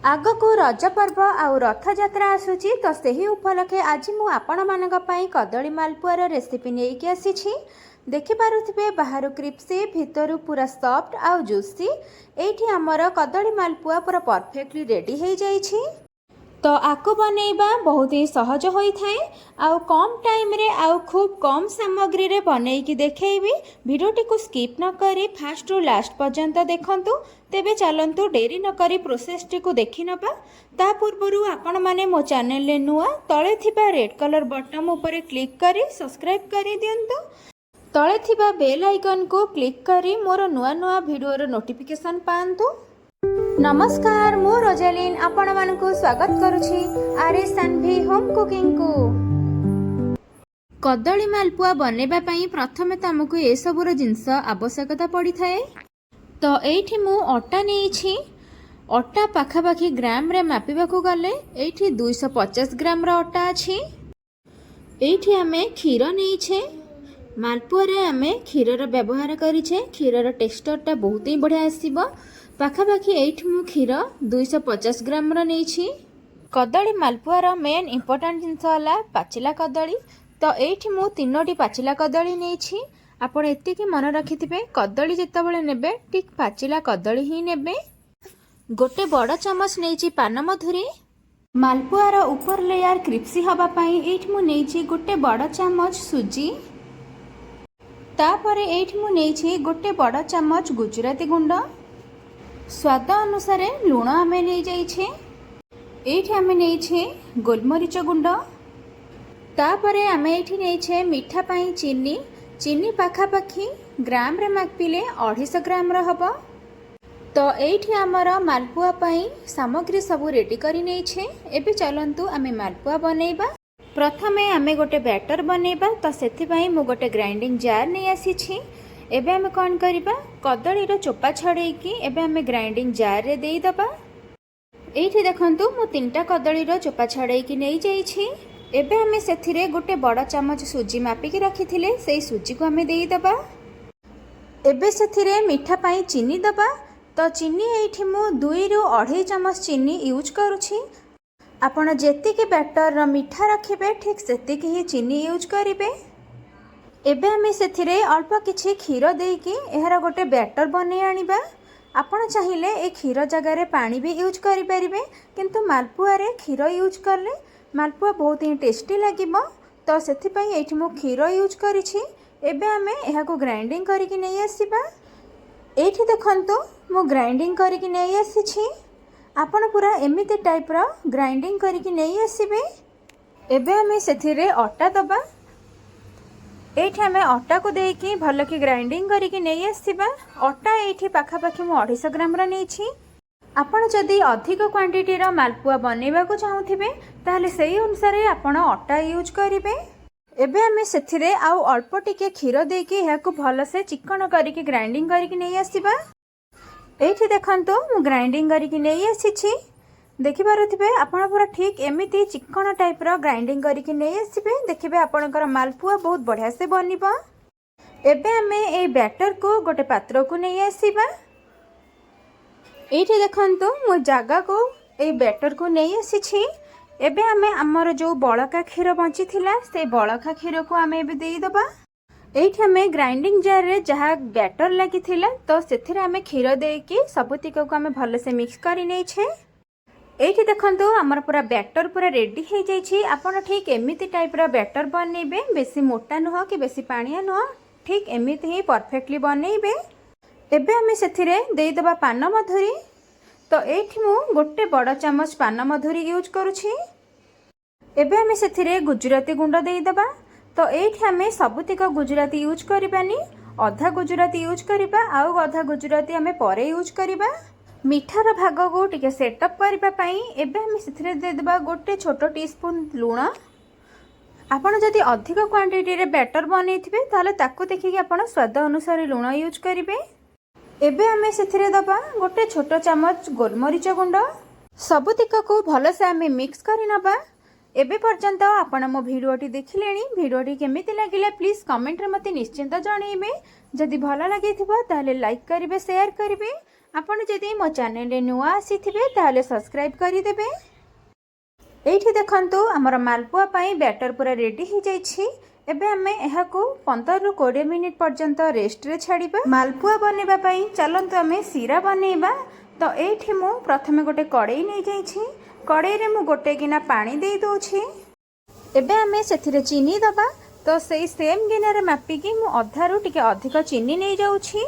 आगको रज पर्व आउ रथ यात्रा आसुची तो सही उपलक्षे आज मु आपण मानक पई कदली मालपुआर रेसिपी नेकी आसीछि। देखि पारुथिबे बाहर क्रिप्सी भितरु पूरा सॉफ्ट आउ जूसी। एठी हमर कदली मालपुआ पूरा परफेक्टली रेडी हो जाइछि। तो आको बनैबा बहुत ही सहज होई थाए आउ कम टाइम रे आउ खूब कम सामग्री रे बनैकी देखैबी। वीडियोटी को स्किप न करी फास्ट रु लास्ट पर्यंत देखंतु। तेबे चलंतु डेरी न करी प्रोसेस टी को देखि नबा। ता पूर्वरु आपण माने मो चैनल ले नुआ तळे थिबा रेड कलर बटन ऊपर क्लिक करी सब्सक्राइब करी दियंतु। तळे थिबा बेल आइकन को क्लिक करी मोर नुआ नुआ वीडियो रो नोटिफिकेशन पांतु। नमस्कार, मु रोजालिन आपण मानकु स्वागत करुछि आरएस सानवी होम कुकिंग को। कदली मालपुआ बनेबा पई प्रथमे त हमकु ए सबुर जिंस आवश्यकता पड़ी थाए। तो एठी मु अटा नेछि। अटा पाखापाखी ग्राम रे मापिबा को गले एठी 250 ग्राम रो अटा अछि। एठी हमें क्षीर नेछे। मालपुआ रे हमें क्षीर रो व्यवहार करिछे। क्षीर रो टेक्सचर ता बहुत ही बढ़िया आसीबो। पाखापाखी एठी मु क्षीर 250 ग्राम रो नेछि। कदली मालपुआर मेन इम्पोर्टान्ट जिनस होला पाचिला कदली। तो एठी मु 3टी पाचिला कदली नेछि। आपण एतिकी मन रखिथिबे कदली जेतेबेले नेबे ठीक पाचिला कदली ही नेबे। गोटे बड़ चमच नेछि पान मधुरी। मालपुआर ऊपर लेयर क्रिप्सी हबा पई एठी मु नेछि गोटे बड़ चमच सुजी। तापरे एठी मु नेछि गोटे बड़ चमच गुजराती गुंड। स्वाद अनुसार लुण आमे नहीं जाइछे। एठी आमे नेइछे गोलमरीच गुंड। तापरे आमे एठी नेइछे मीठा पाई चीनी। चीनी पाखापाखी ग्राम रे मापिले 250 ग्राम रो हबो। तो एठी हमर मालपुआ पाई सामग्री सब रेडी करी नेइछे। एबे चलंतु आमे मालपुआ बनेइबा। प्रथमे आमे गोटे बैटर बनेइबा। तो सेथि पई मु गोटे ग्राइंडिंग जार नै आसीछि। एबे हमें कौन करिबा कदली रो चोपा छड़ेकी एबे हमें ग्राइंडिंग जार रे देई दबा। एठी देखंतु मु 3टा कदली रो चोपा छड़ेकी नै जाइछि। एबे हमें सेथिरे गोटे बड़ चमच सुजी मापिकी रखिथिले सेई सुजी को हमें देई दबा। एबे सेथिरे मीठा पाई चीनी दबा। तो चीनी एठी मु 2 रु 2.5 चमच चीनी यूज करूछि। आपण जेतिकी बैटर रो मीठा रखिबे ठीक सेतिकी ही चीनी यूज करिवे। एबे हमें सेथिरे अल्प किछि क्षीर देकी एहरा गोटे बैटर बनै आनिबा। आपण चाहिए ए क्षीर जगह रे पानी भी यूज करि परिबे, किंतु मालपुआ रे क्षीर यूज करले मालपुआ बहुत ही टेस्टी लागिबो। तो सेथि पई एठी मु क्षीर यूज करिछि। एबे हमें एहा को ग्राइंडिंग करिकि नै आसीबा। एठी देखंतु मु ग्राइंडिंग करिकि नै आसीछि। आपण पूरा एमिति टाइप रो ग्राइंडिंग करिकि नै आसीबे। एबे हमें सेथिरे आटा दबा। एठी हमें आटा को देकी भल की ग्राइंडिंग करिकि नै आसीबा। आटा एठी पाखापाखी मु 250 ग्राम रा नेछि। आपण जदी अधिक क्वांटिटी रो मालपुआ बनेबा को चाहुथिबे ताहले सेही अनुसार आपण आटा यूज करिवे। एबे हमें सेथिरे आउ अल्प टिके क्षीर देकी एहा को भल से चिकन करिकि ग्राइंडिंग करिकि नै आसीबा। एठी देखंतु मु ग्राइंडिंग करिकि नै आसीछि। देखि पारुथिबे आपण पूरा ठीक एमिति चिकन टाइप रो ग्राइंडिंग करिकि नै आसीबे। देखिबे आपणकर मालपुआ बहुत बढ़िया से बनिबो। एबे हमें ए बैटर को गोटे पात्र को नै आसीबा। एठी देखंतु मु जागा को ए बैटर को नै आसीछि। एबे हमें हमर जो बळका क्षीर बंची थिला से बळका क्षीर को हमें एबे देई दबा। एठी हमें ग्राइंडिंग जार रे जहा बैटर लागि थिला तो सेथिरे हमें क्षीर देकी सबुतिक को हमें भल से मिक्स करि नै छे। एठी देखंतु हमर पूरा बैटर पूरा रेडी हो जाइछि। आपण ठीक एमिति टाइप रो बैटर बनेबे, बेसी मोटा नुह कि बेसी पानिया नुह, ठीक एमिति ही परफेक्टली बनेबे। एबे हमें सेथिरे देई दबा पान मधुरी। तो एठी मु गोटे बड़ चमच पान मधुरी यूज करूछि। एबे हमें सेथिरे गुजराती गुंड देई दबा। तो एठी हमें सबुतिक गुजराती यूज करबानी, आधा गुजराती यूज करबा आउ आधा गुजराती हमें परे यूज करबा। मिठार भाग को टिके सेटअप करबा पई एबे हम सिथरे दे देबा गोटे छोटो टीस्पून लूण। आपण जदि अधिक क्वांटिटी रे बैटर बनेथिबे ताले ताकू देखिके आपण स्वाद अनुसार लूण यूज करिवे। एबे हमें सिथरे दबा गोटे छोटो चमच गोलमरीच गुंड। सबुतिक को भल से हमें मिक्स करि नबा। एबे पर्यंत आपण मो वीडियोटी देखिलेनी। वीडियोटी केमिति लागिला प्लीज कमेंट रे मते निश्चिंत जणाइबे। जदि भल लागिथिबो ताले लाइक करिवे, शेयर करिवे आपण जदि मो चैनल रे नुआ आसीथिबे ताले सब्सक्राइब करिदेबे। एठी देखंतु हमर मालपुआ पई बैटर पूरा रेडी हो जाइछि। एबे हमें एहाकू 15 रु 20 मिनिट पर्यंत रेस्ट रे छाड़िबा। मालपुआ बनेबा पई चलंतु हमें सीरा बनेबा। तो एठी मु प्रथमे गोटे कड़ाई नै जाइछि। कड़ाई रे मु गोटे गिना पानी दे दोछि। एबे हमें सेथिरे चीनी दबा। तो सेई सेम गिना रे मापिकी मु अधा रु टिके अधिक चीनी नै जाउछि।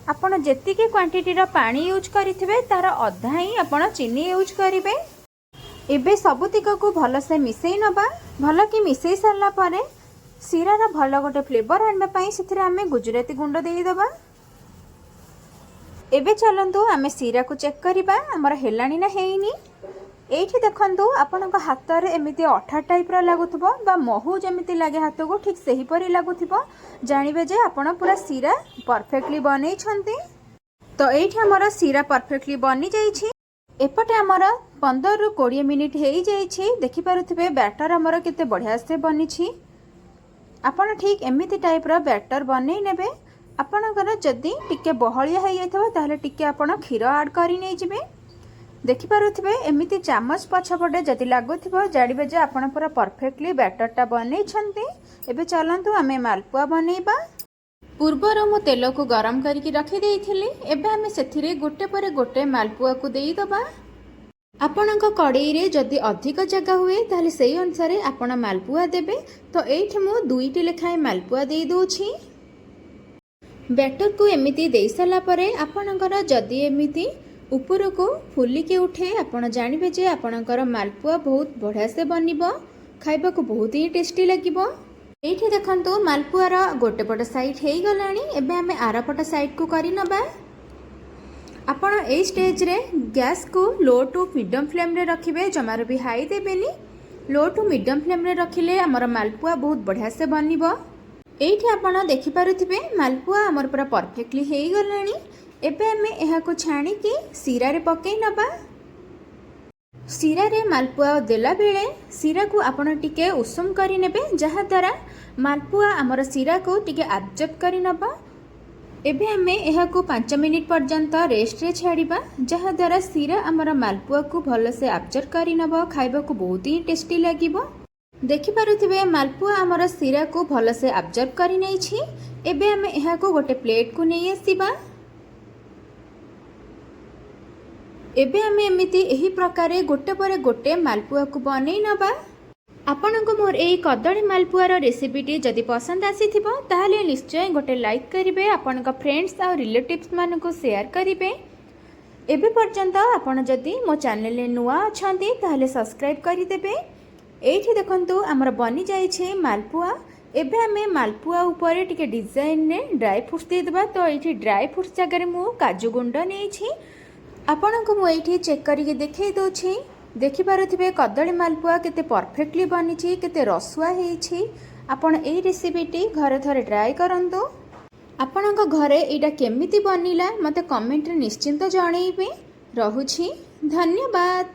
आपण जेतिकी क्वांटिटी रो पानी यूज करिथिबे तार अधा ही आपण चीनी यूज करिवे। एबे सबुतिक को भल से मिसई नबा। भल कि मिसई सारला परे सीरा रो भल गोटे फ्लेवर आनबा पई सेथिरे हमें गुजराती गुंड देई दबा। एबे चलंतु हमें सीरा को चेक करिबा हमर हेलानी ना हेइनी। एठी देखंतु आपनक हाथ रे एमिति अठा टाइप रो लागुथबो बा महू जेमिति लागे हाथ को ठीक सही परी लागुथबो। जानिबे जे आपण पूरा सीरा परफेक्टली बनै छंती। तो एठी हमर सीरा परफेक्टली बनि जाइछि। एपटे हमर 15 रु 20 मिनिट हेई जाइछि। देखि पारुथिबे बैटर हमर केते बढ़िया से बनिछि। आपण ठीक एमिति टाइप रो बैटर बनै नेबे। आपणकर जदि टिके बहलिया हेई जाइथबो ताहले टिके आपण खीर ऐड करि नै जिवे। देखि पारुथिबे एमिति चामच पछपटे जदि लागुथिबो जानिबे जे आपण पूरा परफेक्टली बैटरटा बनै छंती। एबे चलंतु हमें मालपुआ बनेबा। पूर्वर मु तेल को गरम करके रखी देइथिली। एबे हमें सेथिरे गोटे परे गोटे मालपुआ को देई दबा। आपणक कड़ाई रे जदि अधिक जगह हुए ताहले सेही अनुसार आपण मालपुआ देबे। तो एठी मु 2टी लेखाए मालपुआ देई दोछि। बैटर को एमिति देई सला परे आपणकर जदि एमिति ऊपर को फुलिके उठे आपण जानिबे जे आपणकर मालपुआ बहुत बढ़िया से बनिबो। खाइबा को बहुत ही टेस्टी लागिबो। एठी देखंतु मालपुआ रो गोटे पट साइड हेई गलानी। एबे हमें आरा पट साइड को करि नबा। आपण ए स्टेज रे गैस को लो टू मीडियम फ्लेम रे रखिबे। जमार भी हाई देबेनी। लो टू मीडियम फ्लेम रे रखिले हमर मालपुआ बहुत बढ़िया से बनिबो। एठी आपण देखि पारुथिबे मालपुआ हमर पूरा परफेक्टली हेई गलानी। एबे हमें एहा को छाणी की सीरा रे पकई नबा। सीरा रे मालपुआ देला बेले सीरा को आपण टिके उषुम करि नेबे जहा द्वारा मालपुआ हमर सीरा को टिके एब्जॉर्ब करि नबा। एबे हमें एहा को 5 मिनिट पर्यंत रेस्ट रे छाड़िबा जहा द्वारा सीरा हमर मालपुआ को भल से एब्जॉर्ब करि नबा। खाइबा को बहुत ही टेस्टी लागिबो। देखि पारुथिबे मालपुआ हमर सीरा को भल से एब्जॉर्ब करि नै छी। एबे हमें एहा को गोटे प्लेट को नै आसीबा। एबे हमें एमिति एही प्रकारे गोटे पर गोटे मालपुआ को बनै नबा। आपनको मोर एही कदली मालपुआ रो रेसिपीटी जदि पसंद आसीथिबो ताहले निश्चय गोटे लाइक करिवे। आपनका फ्रेंड्स आ रिलेटिव्स मान को शेयर करिवे। एबे पर्यंत आपण जदि मो चैनल रे नुआ अछंती ताहले सब्सक्राइब करि देबे। एठी देखंतु हमर बनि जाय छे मालपुआ। एबे हमें मालपुआ ऊपर टिके डिजाइन ने ड्राई फ्रूट्स दे देबा। तो एठी ड्राई फ्रूट्स जगह रे मु काजू गुंड नै छी। आपनको मु एठी चेक करके देखै दोछि। देखि पारुथिबे कदली मालपुआ केते परफेक्टली बनिछि केते रसुआ हेछि। आपण एई रेसिपीटी घरे थरे ट्राई करंतु। आपणक घरे एटा केमिति बनिला मते कमेंट रे निश्चिंत जणैबे। रहुछि धन्यवाद।